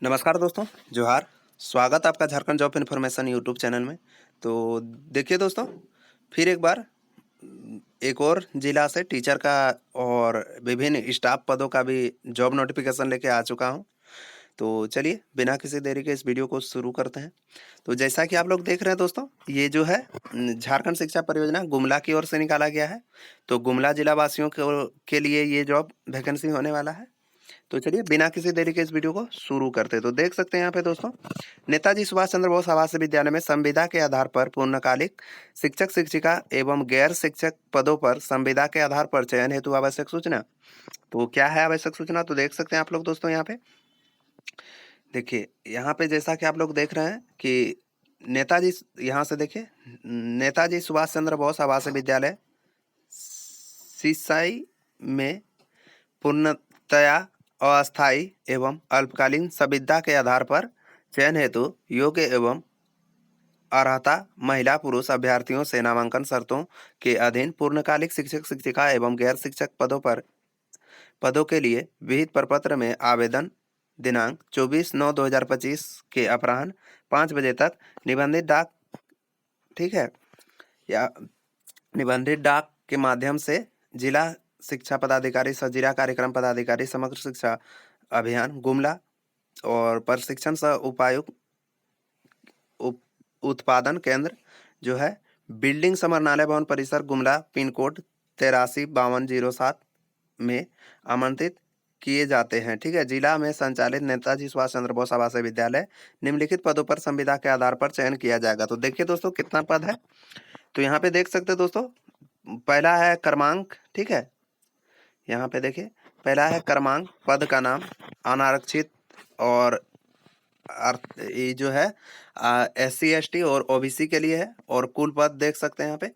नमस्कार दोस्तों, जोहार। स्वागत आपका Jharkhand job information YouTube channel में। तो देखिए दोस्तों, फिर एक बार एक और जिला से टीचर का और विभिन्न स्टाफ पदों का भी जॉब नोटिफिकेशन लेके आ चुका हूं। तो चलिए बिना किसी देरी के इस वीडियो को शुरू करते हैं। तो जैसा कि आप लोग देख रहे हैं दोस्तों, ये जो है झारखंड शिक्षा परियोजना गुमला की ओर से निकाला गया है। तो गुमला जिला वासियों के लिए ये जॉब वैकेंसी होने वाला है। तो चलिए बिना किसी देरी के इस वीडियो को शुरू करते हैं। तो देख सकते हैं यहाँ पे दोस्तों, नेताजी सुभाष चंद्र बोस आवासीय विद्यालय में संविदा के आधार पर पूर्णकालिक शिक्षक शिक्षिका एवं गैर शिक्षक पदों पर संविदा के आधार पर चयन हेतु आवश्यक सूचना। तो क्या है आवश्यक सूचना, तो देख सकते हैं आप लोग दोस्तों। यहाँ पे देखिए, यहाँ पे जैसा कि आप लोग देख रहे हैं कि नेताजी, यहाँ से देखिए, नेताजी सुभाष चंद्र बोस आवासीय विद्यालय सिसाई में पूर्णतया अस्थायी एवं अल्पकालीन संविदा के आधार पर चयन हेतु योग्य एवं अर्हता महिला पुरुष अभ्यर्थियों से नामांकन शर्तों के अधीन पूर्णकालिक शिक्षक शिक्षिका एवं गैर शिक्षक पदों के लिए विहित प्रपत्र में आवेदन दिनांक 24/9/2025 के अपराह्न 5 बजे तक निबंधित डाक, ठीक है, या निबंधित डाक के माध्यम से जिला शिक्षा पदाधिकारी सह जिला कार्यक्रम पदाधिकारी समग्र शिक्षा अभियान गुमला और प्रशिक्षण सह उपायुक्त उत्पादन केंद्र जो है बिल्डिंग समरनालय भवन परिसर गुमला पिन कोड 835207 में आमंत्रित किए जाते हैं। ठीक है, जिला में संचालित नेताजी सुभाष चंद्र बोस आवासीय विद्यालय निम्नलिखित पदों पर संविदा के आधार पर चयन किया जाएगा। तो देखिए दोस्तों कितना पद है। तो यहाँ पे देख सकते हैं दोस्तों, पहला है क्रमांक, ठीक है, यहाँ पे देखिए पहला है क्रमांक, पद का नाम अनारक्षित और ये जो है SC ST और OBC के लिए है। और कुल पद देख सकते हैं यहाँ पे।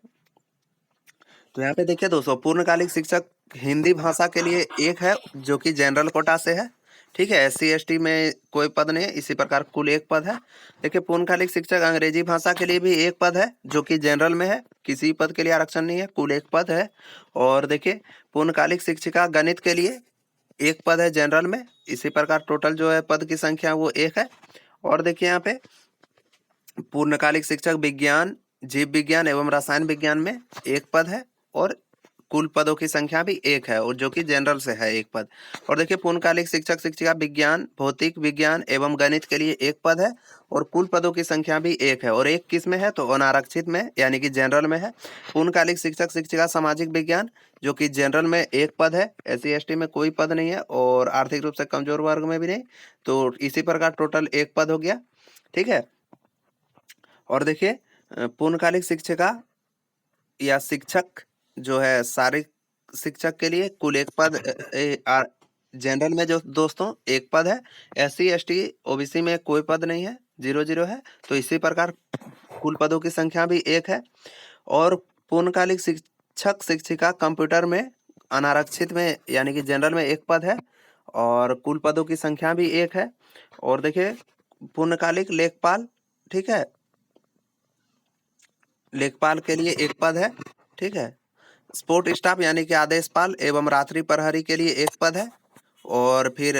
तो यहाँ पे देखिए दोस्तों, पूर्णकालिक शिक्षक हिंदी भाषा के लिए एक है जो कि जनरल कोटा से है। ठीक है, SC ST में कोई पद नहीं है। इसी प्रकार कुल एक पद है। देखिए, पूर्णकालिक शिक्षक अंग्रेजी भाषा के लिए भी एक पद है जो कि जनरल में है। किसी पद के लिए आरक्षण नहीं है, कुल एक पद है। और देखिए, पूर्णकालिक शिक्षिका गणित के लिए एक पद है जनरल में। इसी प्रकार टोटल जो है पद की संख्या वो एक है। और देखिए यहाँ पे पूर्णकालिक शिक्षक विज्ञान, जीव विज्ञान एवं रसायन विज्ञान में एक पद है। और कुल पदों की संख्या भी एक है, और जो कि जनरल से है एक पद। और देखिए, पूर्णकालिक शिक्षक शिक्षिका विज्ञान, भौतिक विज्ञान एवं गणित के लिए एक पद है और कुल पदों की संख्या भी एक है। और एक किस में है, तो अनारक्षित में यानी कि जनरल में है। पूर्णकालिक शिक्षक शिक्षिका सामाजिक विज्ञान जो कि जनरल में एक पद है, SC ST में कोई पद नहीं है और आर्थिक रूप से कमजोर वर्ग में भी नहीं। तो इसी प्रकार टोटल एक पद हो गया। ठीक है। और देखिए, पूर्णकालिक शिक्षिका या शिक्षक जो है सारे शिक्षक के लिए कुल एक पद, जनरल में जो दोस्तों एक पद है। SC ST OBC में कोई पद नहीं है, 0 है। तो इसी प्रकार कुल पदों की संख्या भी एक है। और पूर्णकालिक शिक्षक शिक्षिका कंप्यूटर में अनारक्षित में यानी कि जनरल में एक पद है और कुल पदों की संख्या भी एक है। और देखिए, पूर्णकालिक लेखपाल, ठीक है, लेखपाल के लिए एक पद है। ठीक है। स्पोर्ट स्टाफ यानी कि आदेशपाल एवं रात्रि प्रहरी के लिए एक पद है। और फिर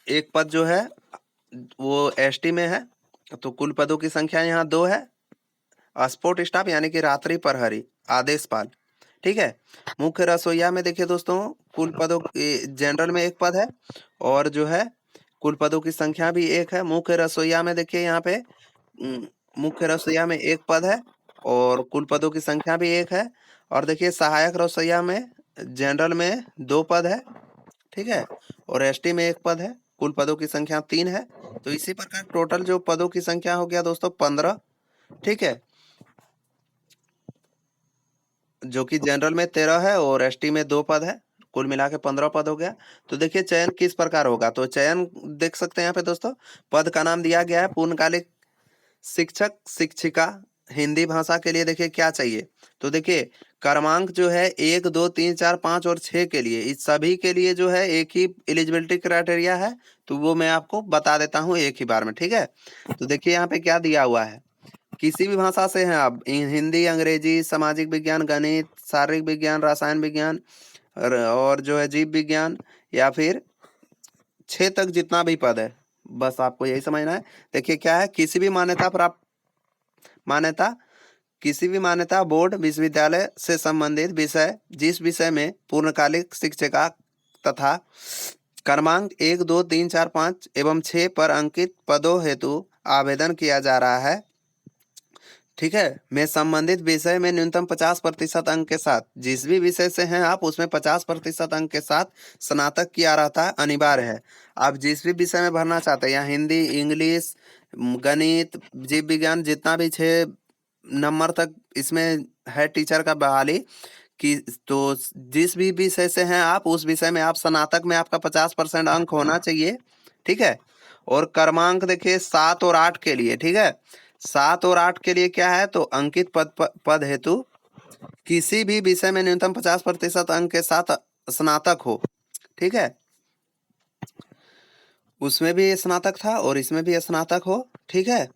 एक पद जो है वो ST में है। तो कुल पदों की संख्या यहाँ 2 है। स्पोर्ट स्टाफ यानी कि रात्रि प्रहरी, आदेशपाल। ठीक है। मुख्य रसोईया में देखिए दोस्तों, कुल पदों जनरल में एक पद है और जो है कुल पदों की संख्या भी एक है। मुख्य रसोईया में देखिए यहाँ पे मुख्य रसोईया में एक पद है और कुल पदों की संख्या भी एक है। और देखिए, सहायक रसोईया में जनरल में 2 पद है। ठीक है। और ST में एक पद है। कुल पदों की संख्या 3 है। तो इसी प्रकार टोटल जो पदों की संख्या हो गया दोस्तों 15। ठीक है, जो कि जनरल में 13 है और ST में 2 पद है। कुल मिला के 15 पद हो गया। तो देखिए चयन किस प्रकार होगा, तो चयन देख सकते हैं यहाँ पे दोस्तों। पद का नाम दिया गया है पूर्णकालिक शिक्षक शिक्षिका हिंदी भाषा के लिए। देखिए क्या चाहिए, तो देखिए क्रमांक जो है 1 2 3 4 5 और 6 के लिए, इस सभी के लिए जो है एक ही एलिजिबिलिटी क्राइटेरिया है। तो वो मैं आपको बता देता हूँ एक ही बार में। ठीक है। तो देखिए यहाँ पे क्या दिया हुआ है, किसी भी भाषा से हैं आप, हिंदी, अंग्रेजी, सामाजिक विज्ञान, गणित, शारीरिक विज्ञान, रसायन विज्ञान और जो है जीव विज्ञान, या फिर 6 तक जितना भी पद है, बस आपको यही समझना है। देखिए क्या है, किसी भी मान्यता बोर्ड विश्वविद्यालय से संबंधित विषय, जिस विषय में पूर्णकालिक शिक्षिका तथा क्रमांक 1, 2, 3, 4, 5 एवं 6 पर अंकित पदों हेतु आवेदन किया जा रहा है, ठीक है, में संबंधित विषय में न्यूनतम 50% अंक के साथ, जिस भी विषय से हैं आप उसमें 50% अंक के साथ स्नातक की अर्हता अनिवार्य है। आप जिस भी विषय में भरना चाहते हैं, यहाँ हिंदी, इंग्लिश, गणित, जीव विज्ञान, जितना भी 6 नंबर तक इसमें है टीचर का बहाली कि, तो जिस भी विषय से हैं आप उस विषय में आप स्नातक में आपका 50% अंक होना चाहिए, ठीक है। और क्रमांक देखिए 7 और 8 के लिए, ठीक है, 7 और 8 के लिए क्या है, तो अंकित पद हेतु किसी भी विषय में न्यूनतम 50% अंक के साथ स्नातक हो, ठीक है। उसमें भी स्नातक था और इसमें भी स्नातक हो, ठीक है,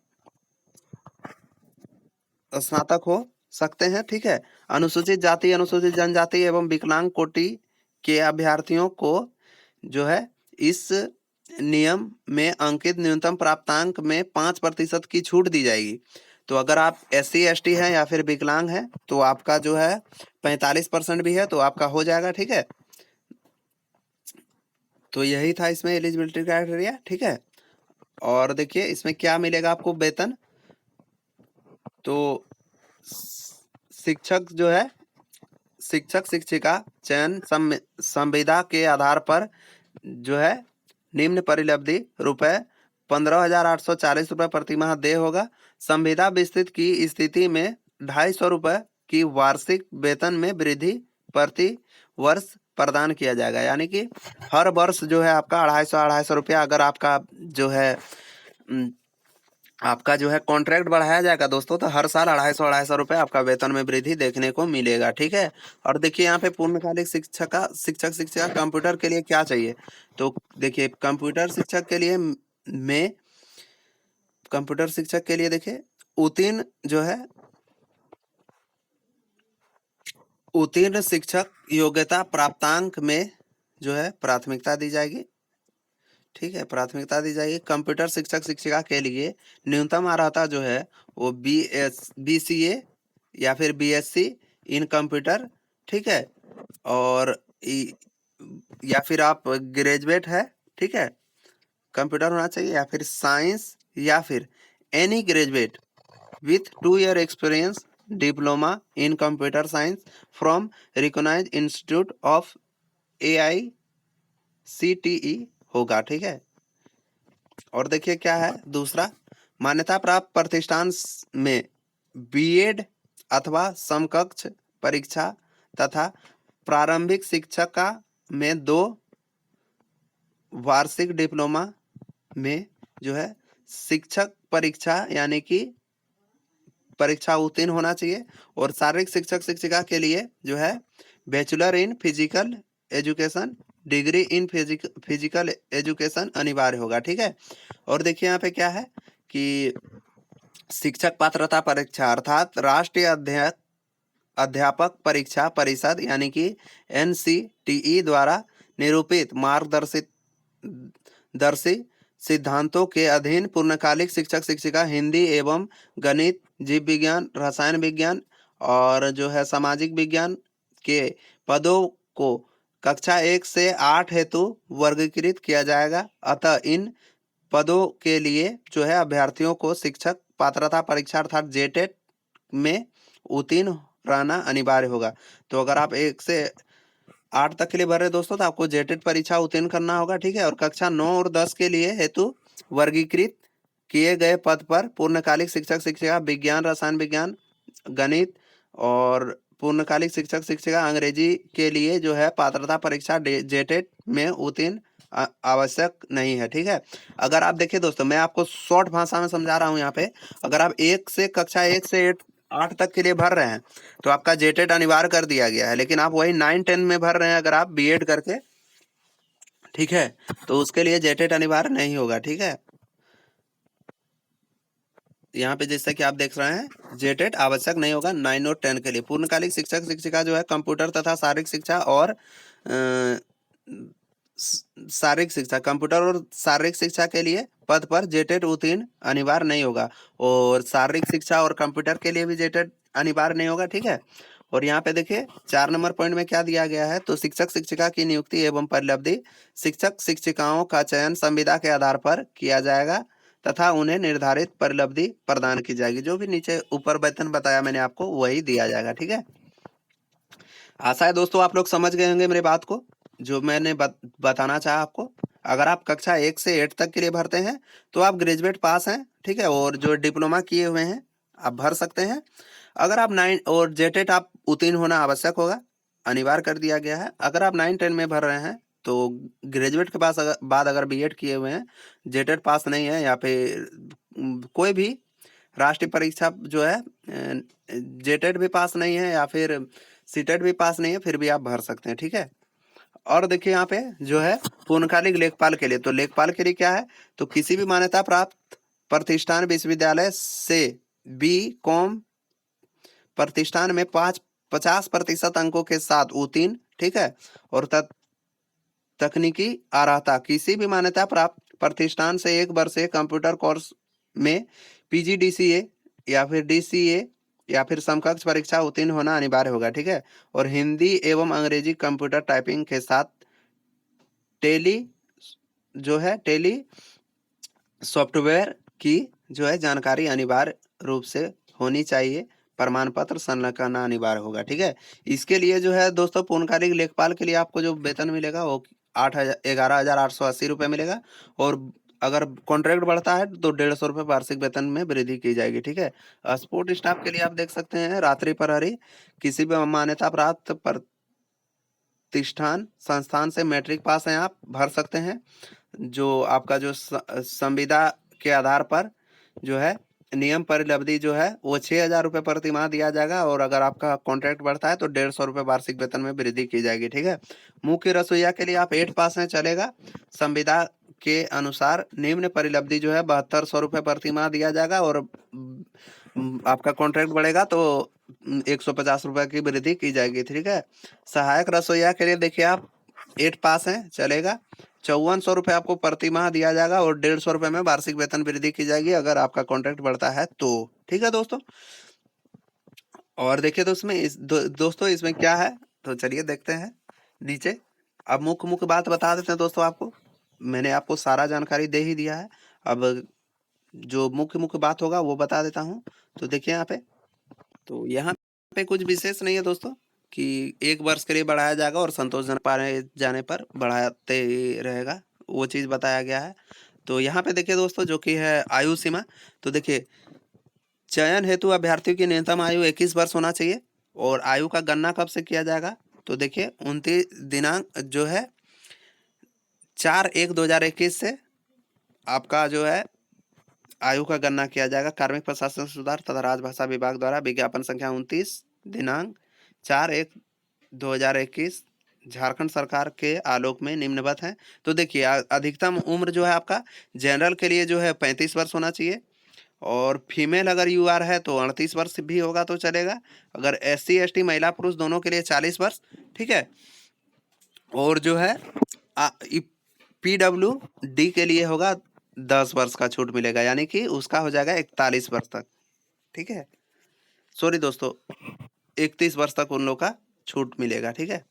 स्नातक हो सकते हैं, ठीक है। अनुसूचित जाति, अनुसूचित जनजाति एवं विकलांग कोटि के अभ्यर्थियों को जो है इस नियम में अंकित न्यूनतम प्राप्तांक में 5% की छूट दी जाएगी। तो अगर आप SC ST हैं या फिर विकलांग हैं तो आपका जो है 45% भी है तो आपका हो जाएगा, ठीक है। तो यही था इसमें एलिजिबिलिटी क्राइटेरिया, ठीक है। और देखिए इसमें क्या मिलेगा आपको वेतन, तो शिक्षक जो है, शिक्षक शिक्षिका चयन संविदा के आधार पर जो है निम्न परिलब्धि रुपए 15,840 रुपए प्रति माह देय होगा। संविदा विस्तृत की स्थिति में 250 रुपए की वार्षिक वेतन में वृद्धि प्रति वर्ष प्रदान किया जाएगा, यानी कि हर वर्ष जो है आपका 250 रुपया, अगर आपका जो है आपका जो है कॉन्ट्रैक्ट बढ़ाया जाएगा दोस्तों, तो हर साल 250 रुपए आपका वेतन में वृद्धि देखने को मिलेगा, ठीक है। और देखिए यहाँ पे पूर्णकालिक शिक्षक शिक्षिका कंप्यूटर के लिए क्या चाहिए, तो देखिए कंप्यूटर शिक्षक के लिए में कंप्यूटर शिक्षक के लिए देखिए उत्तीर्ण जो है, उत्तीर्ण शिक्षक योग्यता प्राप्तांक में जो है प्राथमिकता दी जाएगी, ठीक है, प्राथमिकता दी जाएगी। कंप्यूटर शिक्षक शिक्षिका के लिए न्यूनतम अर्हता जो है वो BCA या फिर BSc इन कंप्यूटर, ठीक है, और या फिर आप ग्रेजुएट है, ठीक है, कंप्यूटर होना चाहिए, या फिर साइंस या फिर any graduate with 2 year experience diploma in computer science from recognised institute of AICTE होगा, ठीक है। और देखिए क्या है दूसरा, मान्यता प्राप्त प्रतिष्ठान में B.Ed अथवा समकक्ष परीक्षा तथा प्रारंभिक शिक्षका में 2 वार्षिक डिप्लोमा में जो है शिक्षक परीक्षा यानी कि परीक्षा उत्तीर्ण होना चाहिए। और शारीरिक शिक्षक शिक्षिका के लिए जो है bachelor in physical education, degree in physical education अनिवार्य होगा, ठीक है। और देखिए यहाँ पे क्या है कि शिक्षक पात्रता परीक्षा अर्थात राष्ट्रीय अध्यापक परीक्षा परिषद यानी कि NCTE द्वारा निरूपित मार्गदर्शी सिद्धांतों के अधीन पूर्णकालिक शिक्षक शिक्षिका हिंदी एवं गणित, जीव विज्ञान, रसायन विज्ञान और जो है सामाजिक विज्ञान के पदों को कक्षा 1 से 8 हेतु वर्गीकृत किया जाएगा। अतः इन पदों के लिए जो है अभ्यर्थियों को शिक्षक पात्रता परीक्षा अर्थात JTET में उत्तीर्ण रहना अनिवार्य होगा। तो अगर आप 1 से 8 तक के लिए भर रहे दोस्तों तो आपको JTET परीक्षा उत्तीर्ण करना होगा, ठीक है। और कक्षा 9 और 10 के लिए हेतु वर्गीकृत किए गए पद पर पूर्णकालिक शिक्षक शिक्षिका विज्ञान, रसायन विज्ञान, गणित और पूर्णकालिक शिक्षक शिक्षिका अंग्रेजी के लिए जो है पात्रता परीक्षा JTET में उत्तीर्ण आवश्यक नहीं है, ठीक है। अगर आप देखिए दोस्तों मैं आपको शॉर्ट भाषा में समझा रहा हूँ यहाँ पे, अगर आप कक्षा 1 से 8 तक के लिए भर रहे हैं तो आपका JTET अनिवार्य कर दिया गया है, लेकिन आप वही 9, 10 में भर रहे हैं अगर आप B.Ed करके, ठीक है, तो उसके लिए JTET अनिवार्य नहीं होगा, ठीक है। यहाँ पे जैसे कि आप देख रहे हैं JTET आवश्यक नहीं होगा 9 और 10 के लिए। पूर्णकालिक शिक्षक शिक्षिका जो है कंप्यूटर तथा शारीरिक शिक्षा और शारीरिक शिक्षा, कंप्यूटर और शारीरिक शिक्षा के लिए पद पर जेटेट उत्तीर्ण अनिवार्य नहीं होगा, और शारीरिक शिक्षा और कंप्यूटर के लिए भी जेटेट अनिवार्य नहीं होगा, ठीक है। और यहाँ पे देखिए 4 नंबर पॉइंट में क्या दिया गया है, तो शिक्षक शिक्षिका की नियुक्ति एवं परिलब्धि, शिक्षक शिक्षिकाओं का चयन संविदा के आधार पर किया जाएगा तथा उन्हें निर्धारित परिलब्धि प्रदान की जाएगी। जो भी नीचे ऊपर वेतन बताया मैंने आपको वही दिया जाएगा, ठीक है। आशा है दोस्तों आप लोग समझ गए होंगे मेरी बात को, जो मैंने बताना चाहा आपको। अगर आप कक्षा 1 से 8 तक के लिए भरते हैं तो आप ग्रेजुएट पास हैं, ठीक है, और जो डिप्लोमा किए हुए हैं आप भर सकते हैं। अगर आप 9 और जेटेट आप उत्तीर्ण होना आवश्यक होगा, अनिवार्य कर दिया गया है। अगर आप 9-10 में भर रहे हैं तो ग्रेजुएट के पास बाद अगर बीएड किए हुए हैं, जेटेट पास नहीं है, या फिर कोई भी राष्ट्रीय परीक्षा जो है जेटेट भी पास नहीं है या फिर सीटेट भी पास नहीं है, फिर भी आप भर सकते हैं, ठीक है। और देखिए यहाँ पे जो है पूर्णकालिक लेखपाल के लिए, तो लेखपाल के लिए क्या है, तो किसी भी मान्यता प्राप्त प्रतिष्ठान विश्वविद्यालय से बी.कॉम प्रतिष्ठान में 50% अंकों के साथ उत्तीर्ण, ठीक है, और तकनीकी अर्हता, किसी भी मान्यता प्राप्त प्रतिष्ठान से 1 वर्षीय कंप्यूटर कोर्स में पीजीडीसीए या फिर डीसीए या फिर समकक्ष परीक्षा उत्तीर्ण होना अनिवार्य होगा, ठीक है। और हिंदी एवं अंग्रेजी कंप्यूटर टाइपिंग के साथ टेली सॉफ्टवेयर की जो है जानकारी अनिवार्य रूप से होनी चाहिए, प्रमाण पत्र संलग्न करना अनिवार्य होगा, ठीक है। इसके लिए जो है दोस्तों पूर्णकालिक लेखपाल के लिए आपको जो वेतन मिलेगा वो 11,880 रुपये मिलेगा, और अगर कॉन्ट्रैक्ट बढ़ता है तो 150 रुपये वार्षिक वेतन में वृद्धि की जाएगी, ठीक है। सपोर्ट स्टाफ के लिए आप देख सकते हैं रात्रि प्रहरी, किसी भी मान्यता प्राप्त प्रतिष्ठान संस्थान से मैट्रिक पास हैं, आप भर सकते हैं। जो आपका जो संविदा के आधार पर जो है नियम परिलब्धि जो है वो 6,000 रुपये प्रति माह दिया जाएगा, और अगर आपका कॉन्ट्रैक्ट बढ़ता है तो 150 रुपये वार्षिक वेतन में वृद्धि की जाएगी, ठीक है। मुख्य रसोईया के लिए आप 8 पास हैं, चलेगा। संविदा के अनुसार निम्न परिलब्धि जो है 7200 रुपये प्रति माह दिया जाएगा, और आपका कॉन्ट्रैक्ट बढ़ेगा तो 150 रुपये की वृद्धि की जाएगी, ठीक है। सहायक रसोईया के लिए देखिए आप 8 पास हैं, चलेगा। 5400 रुपये आपको प्रति माह दिया जाएगा, और 150 रुपये में वार्षिक वेतन वृद्धि की जाएगी अगर आपका कॉन्ट्रैक्ट बढ़ता है तो, ठीक है दोस्तों। और देखिए दोस्तों इसमें क्या है, तो चलिए देखते हैं नीचे। अब मुख्य बात बता देते हैं दोस्तों आपको, मैंने आपको सारा जानकारी दे ही दिया है। अब जो मुख्य बात होगा वो बता देता हूँ। तो देखिए यहाँ पे, तो यहाँ पे कुछ विशेष नहीं है दोस्तों कि 1 वर्ष के लिए बढ़ाया जाएगा और संतोषजनक पाए जाने पर बढ़ाते रहेगा, वो चीज़ बताया गया है। तो यहाँ पे देखिए दोस्तों जो कि है आयु सीमा, तो देखिए चयन हेतु अभ्यर्थियों की न्यूनतम आयु 21 वर्ष होना चाहिए, और आयु का गणना कब से किया जाएगा, तो देखिए 29 दिनांक जो है 4/1/2021 से आपका जो है आयु का गणना किया जाएगा। कार्मिक प्रशासन सुधार तथा राजभाषा विभाग द्वारा विज्ञापन संख्या 29 दिनांक 4/1/2021 झारखंड सरकार के आलोक में निम्नवत है। तो देखिए अधिकतम उम्र जो है आपका जनरल के लिए जो है 35 वर्ष होना चाहिए, और फीमेल अगर यूआर है तो 38 वर्ष भी होगा तो चलेगा। अगर एससी एसटी महिला पुरुष दोनों के लिए 40 वर्ष, ठीक है। और जो है पीडब्ल्यूडी के लिए होगा 10 वर्ष का छूट मिलेगा, यानी कि उसका हो जाएगा 41 वर्ष तक, ठीक है। सॉरी दोस्तों 31 वर्ष तक उन लोग का छूट मिलेगा, ठीक है।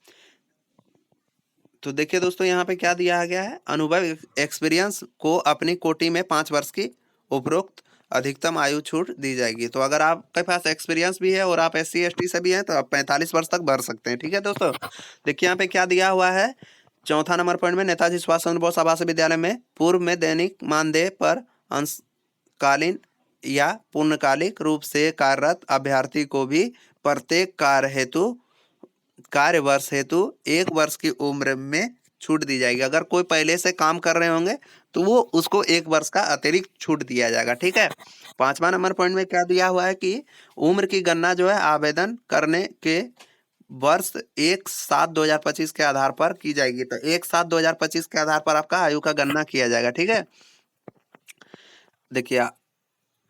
तो देखिए दोस्तों यहाँ पे क्या दिया गया है, अनुभव एक्सपीरियंस को अपनी कोटि में 5 वर्ष की उपरोक्त अधिकतम आयु छूट दी जाएगी। तो अगर आपके पास एक्सपीरियंस भी है और आप एससी एसटी से भी हैं तो आप 45 वर्ष तक भर सकते हैं, ठीक है दोस्तों। देखिए यहाँ पे क्या दिया हुआ है, चौथा नंबर पॉइंट में नेताजी सुभाष चंद्र बोस आवासीय विद्यालय में पूर्व में दैनिक मानदेय पर अंशकालीन या पूर्णकालिक रूप से कार्यरत अभ्यर्थी को भी प्रत्येक कार्य वर्ष हेतु 1 वर्ष की उम्र में छूट दी जाएगी। अगर कोई पहले से काम कर रहे होंगे तो वो उसको 1 वर्ष का अतिरिक्त छूट दिया जाएगा, ठीक है। 5वां नंबर पॉइंट में क्या दिया हुआ है कि उम्र की गणना जो है आवेदन करने के वर्ष 1/7/2025 के आधार पर की जाएगी। तो 1/7/2025 के आधार पर आपका आयु का गणना किया जाएगा, ठीक है। देखिए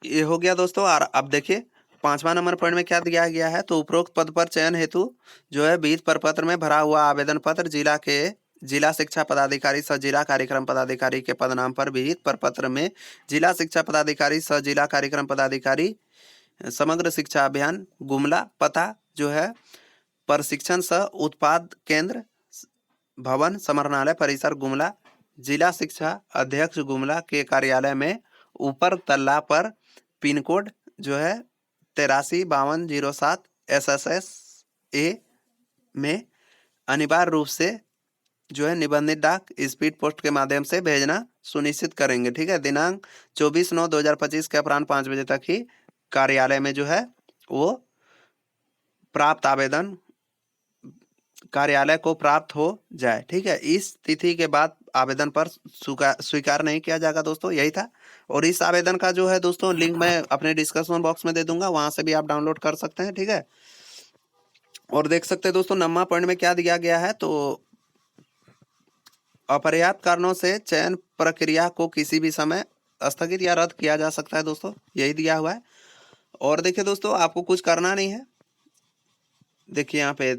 ये हो गया दोस्तों। और अब देखिए 5वां नंबर पॉइंट में क्या दिया गया है, तो उपरोक्त पद पर चयन हेतु जो है 20 प्रपत्र में भरा हुआ आवेदन पत्र जिला के जिला शिक्षा पदाधिकारी सह जिला कार्यक्रम पदाधिकारी के पदनाम पर विहित प्रपत्र में जिला शिक्षा पदाधिकारी सह जिला कार्यक्रम पदाधिकारी समग्र शिक्षा अभियान गुमला, पता जो है प्रशिक्षण सह उत्पाद केंद्र भवन समरणालय परिसर गुमला, जिला शिक्षा अध्यक्ष गुमला के कार्यालय में ऊपर तल्ला पर पिन कोड जो है 835207 SSS A में अनिवार्य रूप से जो है निबंधित डाक स्पीड पोस्ट के माध्यम से भेजना सुनिश्चित करेंगे। ठीक है, दिनांक 24/9/2025 के अपराह्न 5 बजे तक ही कार्यालय में जो है वो प्राप्त आवेदन कार्यालय को प्राप्त हो जाए। ठीक है, इस तिथि के बाद आवेदन पर स्वीकार नहीं किया जाएगा दोस्तों, यही था। और इस आवेदन का जो है दोस्तों लिंक मैं अपने डिस्क्रिप्शन बॉक्स में दे दूंगा, वहां से भी आप डाउनलोड कर सकते हैं। ठीक है, और देख सकते हैं दोस्तों नम्मा पॉइंट में क्या दिया गया है, तो अपर्याप्त कारणों से चयन प्रक्रिया को किसी भी समय स्थगित या रद्द किया जा सकता है दोस्तों, यही दिया हुआ है। और देखिए दोस्तों आपको कुछ करना नहीं है। देखिए यहाँ पे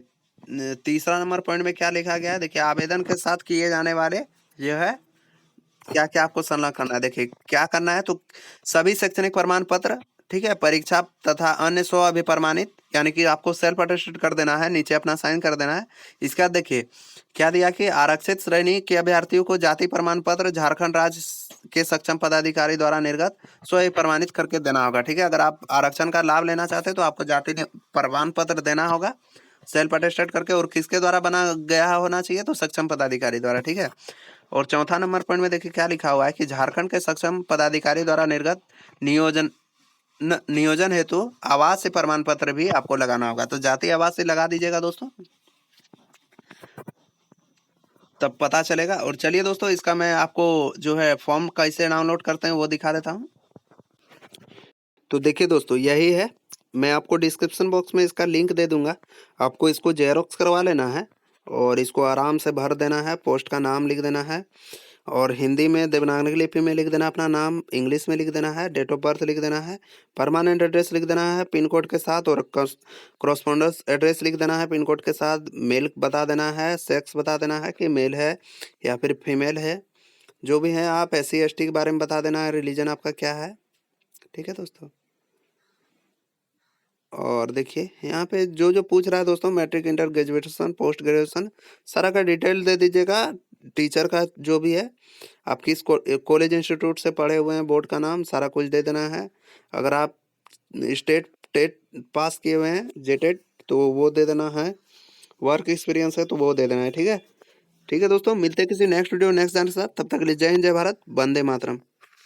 तीसरा नंबर पॉइंट में क्या लिखा गया है, देखिए आवेदन के साथ किए जाने वाले जो है क्या क्या आपको संलग्न करना है। देखिए क्या करना है, तो सभी शैक्षणिक प्रमाण पत्र, ठीक है, परीक्षा तथा अन्य स्व अभिप्रमाणित, यानी कि आपको सेल्फ अटेस्टेड कर देना है, नीचे अपना साइन कर देना है। इसके बाद देखिए क्या दिया कि आरक्षित श्रेणी के अभ्यर्थियों को जाति प्रमाण पत्र झारखंड राज्य के सक्षम पदाधिकारी द्वारा निर्गत स्व प्रमाणित करके देना होगा। ठीक है, अगर आप आरक्षण का लाभ लेना चाहते हैं तो आपको जाति प्रमाण पत्र देना होगा सेल्फ अटेस्टेड करके, और किसके द्वारा बना गया होना चाहिए, तो सक्षम पदाधिकारी द्वारा। ठीक है, और चौथा नंबर पॉइंट में देखिए क्या लिखा हुआ है कि झारखंड के सक्षम पदाधिकारी द्वारा निर्गत नियोजन हेतु आवास से प्रमाण पत्र भी आपको लगाना होगा, तो जाति आवास से लगा दीजिएगा दोस्तों, तब पता चलेगा। और चलिए दोस्तों इसका मैं आपको जो है फॉर्म कैसे डाउनलोड करते हैं वो दिखा देता हूँ। तो देखिए दोस्तों यही है, मैं आपको डिस्क्रिप्शन बॉक्स में इसका लिंक दे दूंगा, आपको इसको जेरोक्स करवा लेना है और इसको आराम से भर देना है। पोस्ट का नाम लिख देना है और हिंदी में देवनागरी लिपि में लिख देना अपना नाम, इंग्लिश में लिख देना है, डेट ऑफ बर्थ लिख देना है, परमानेंट एड्रेस लिख देना है पिन कोड के साथ, और कॉरस्पॉन्डेंस एड्रेस लिख देना है पिन कोड के साथ, मेल बता देना है, सेक्स बता देना है कि मेल है या फिर फीमेल है, जो भी है आप SC ST के बारे में बता देना है, रिलीजन आपका क्या है। ठीक है दोस्तों, और देखिए यहाँ पे जो जो पूछ रहा है दोस्तों, matric, inter, graduation, post graduation, सारा का डिटेल दे दीजिएगा। टीचर का जो भी है, आप किस कॉलेज इंस्टीट्यूट से पढ़े हुए हैं, बोर्ड का नाम, सारा कुछ दे देना है। अगर आप स्टेट टेट पास किए हुए हैं, जेटेट, तो वो दे देना है। वर्क एक्सपीरियंस है तो वो दे देना है। ठीक है, ठीक है दोस्तों, मिलते हैं किसी नेक्स्ट वीडियो नेक्स्ट जानने के साथ, तब तक के लिए जय हिंद, जय भारत, वंदे मातरम।